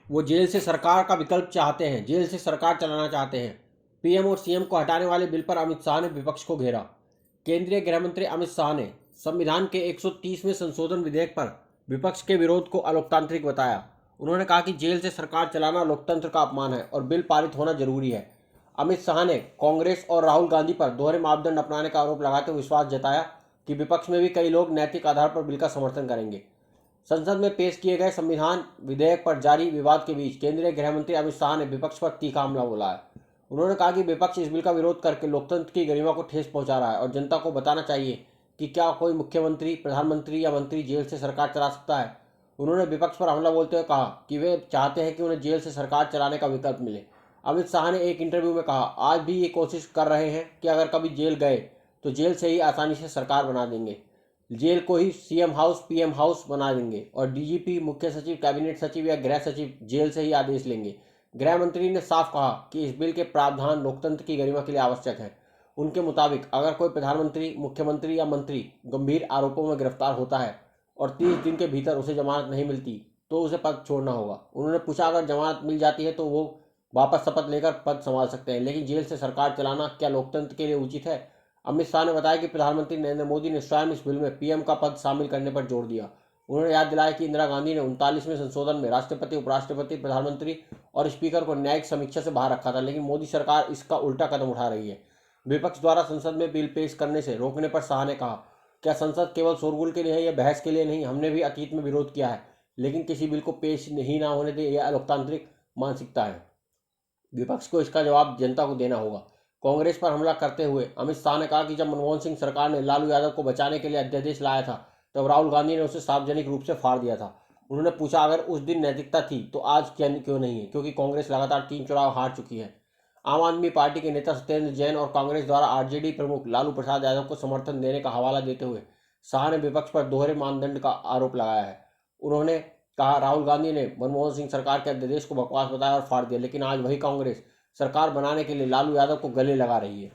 वो जेल से सरकार का विकल्प चाहते हैं, जेल से सरकार चलाना चाहते हैं। पीएम और सीएम को हटाने वाले बिल पर अमित शाह ने विपक्ष को घेरा। केंद्रीय गृह मंत्री अमित शाह ने संविधान के 130वें संशोधन विधेयक पर विपक्ष के विरोध को अलोकतांत्रिक बताया। उन्होंने कहा कि जेल से सरकार चलाना लोकतंत्र का अपमान है और बिल पारित होना जरूरी है। अमित शाह ने कांग्रेस और राहुल गांधी पर दोहरे मापदंड अपनाने का आरोप लगाते हुए विश्वास जताया कि विपक्ष में भी कई लोग नैतिक आधार पर बिल का समर्थन करेंगे। संसद में पेश किए गए संविधान विधेयक पर जारी विवाद के बीच केंद्रीय गृह मंत्री अमित शाह ने विपक्ष पर तीखा हमला बोला है। उन्होंने कहा कि विपक्ष इस बिल का विरोध करके लोकतंत्र की गरिमा को ठेस पहुंचा रहा है और जनता को बताना चाहिए कि क्या कोई मुख्यमंत्री, प्रधानमंत्री या मंत्री जेल से सरकार चला सकता है। उन्होंने विपक्ष पर हमला बोलते हुए कहा कि वे चाहते हैं कि उन्हें जेल से सरकार चलाने का विकल्प मिले। अमित शाह ने एक इंटरव्यू में कहा, आज भी ये कोशिश कर रहे हैं कि अगर कभी जेल गए तो जेल से ही आसानी से सरकार बना देंगे, जेल को ही सीएम हाउस, पीएम हाउस बना देंगे और डीजीपी, मुख्य सचिव, कैबिनेट सचिव या गृह सचिव जेल से ही आदेश लेंगे। गृह मंत्री ने साफ कहा कि इस बिल के प्रावधान लोकतंत्र की गरिमा के लिए आवश्यक है। उनके मुताबिक अगर कोई प्रधानमंत्री, मुख्यमंत्री या मंत्री गंभीर आरोपों में गिरफ्तार होता है और 30 दिन के भीतर उसे जमानत नहीं मिलती तो उसे पद छोड़ना होगा। उन्होंने पूछा, अगर जमानत मिल जाती है तो वो वापस शपथ लेकर पद संभाल सकते हैं, लेकिन जेल से सरकार चलाना क्या लोकतंत्र के लिए उचित है। अमित शाह ने बताया कि प्रधानमंत्री नरेंद्र मोदी ने स्वयं इस बिल में पीएम का पद शामिल करने पर जोर दिया। उन्होंने याद दिलाया कि इंदिरा गांधी ने 39वें संशोधन में राष्ट्रपति, उपराष्ट्रपति, प्रधानमंत्री और स्पीकर को न्यायिक समीक्षा से बाहर रखा था, लेकिन मोदी सरकार इसका उल्टा कदम उठा रही है। विपक्ष द्वारा संसद में बिल पेश करने से रोकने पर शाह ने कहा, क्या संसद केवल शोरगुल के लिए है या बहस के लिए नहीं। हमने भी अतीत में विरोध किया है, लेकिन किसी बिल को पेश ही ना होने दे, यह लोकतांत्रिक मानसिकता है। विपक्ष को इसका जवाब जनता को देना होगा। कांग्रेस पर हमला करते हुए अमित शाह ने कहा कि जब मनमोहन सिंह सरकार ने लालू यादव को बचाने के लिए अध्यादेश लाया था तब राहुल गांधी ने उसे सार्वजनिक रूप से फाड़ दिया था। उन्होंने पूछा, अगर उस दिन नैतिकता थी तो आज क्यों नहीं है, क्योंकि कांग्रेस लगातार 3 चुनाव हार चुकी है। आम आदमी पार्टी के नेता सत्येंद्र जैन और कांग्रेस द्वारा आरजेडी प्रमुख लालू प्रसाद यादव को समर्थन देने का हवाला देते हुए शाह ने विपक्ष पर दोहरे मानदंड का आरोप लगाया है। उन्होंने कहा, राहुल गांधी ने मनमोहन सिंह सरकार के अध्यादेश को बकवास बताया और फाड़ दिया, लेकिन आज वही कांग्रेस सरकार बनाने के लिए लालू यादव को गले लगा रही है।